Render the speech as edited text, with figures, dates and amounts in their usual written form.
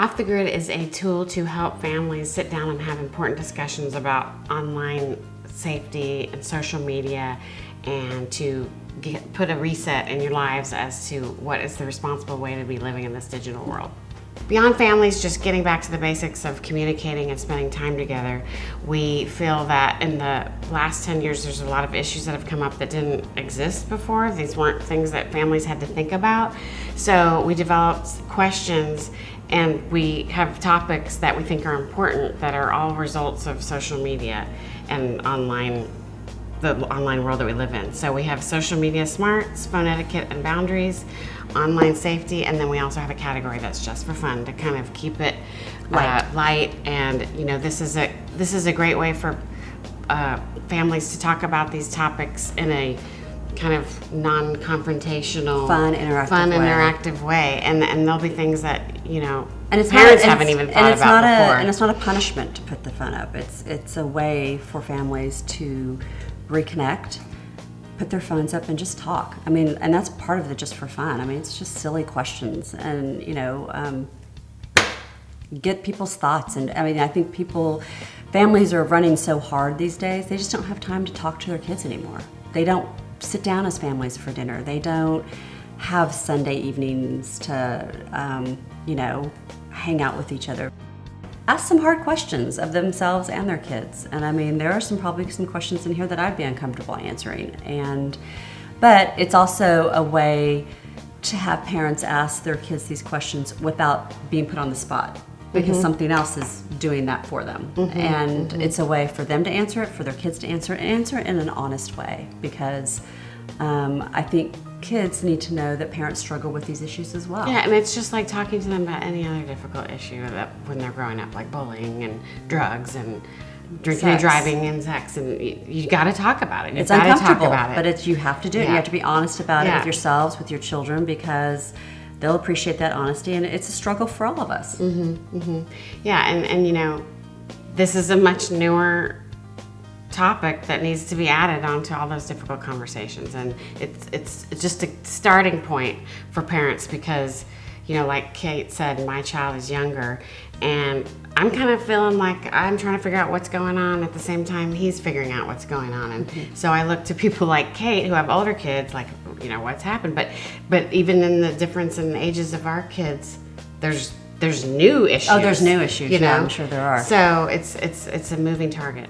Off the Grid is a tool to help families sit down and have important discussions about online safety and social media, and to put a reset in your lives as to what is the responsible way to be living in this digital world. Beyond families just getting back to the basics of communicating and spending time together, we feel that in the last 10 years there's a lot of issues that have come up that didn't exist before. These weren't things that families had to think about. So we developed questions, and we have topics that we think are important that are all results of social media and the online world that we live in. So we have social media smarts, phone etiquette and boundaries, online safety, and then we also have a category that's just for fun to kind of keep it light. And this is a great way for families to talk about these topics in a kind of non-confrontational, fun, interactive way. And there'll be things that and parents haven't even thought about before. And it's not a punishment to put the phone up. It's a way for families to reconnect, put their phones up, and just talk. I mean, and that's part of it, just for fun. I mean, it's just silly questions, and get people's thoughts. And I mean, I think families are running so hard these days. They just don't have time to talk to their kids anymore. They don't sit down as families for dinner. They don't have Sunday evenings to hang out with each other. Ask some hard questions of themselves and their kids. And I mean, there are probably some questions in here that I'd be uncomfortable answering. But it's also a way to have parents ask their kids these questions without being put on the spot, because something else is doing that for them. It's a way for them to answer it, for their kids to answer it, and answer it in an honest way, because I think kids need to know that parents struggle with these issues as well. Yeah, and it's just like talking to them about any other difficult issue that when they're growing up, like bullying and drugs and drinking and driving and sex, and you got to talk about it. It's uncomfortable, but you have to do it. You have to be honest about it with yourselves, with your children, because they'll appreciate that honesty, and it's a struggle for all of us. Yeah, and this is a much newer topic that needs to be added onto all those difficult conversations, and it's just a starting point for parents, because like Kate said, my child is younger, and I'm kind of feeling like I'm trying to figure out what's going on at the same time he's figuring out what's going on. And so I look to people like Kate who have older kids, like what's happened, but even in the difference in the ages of our kids, there's new issues. There's new issues. Yeah, I'm sure there are. So it's a moving target.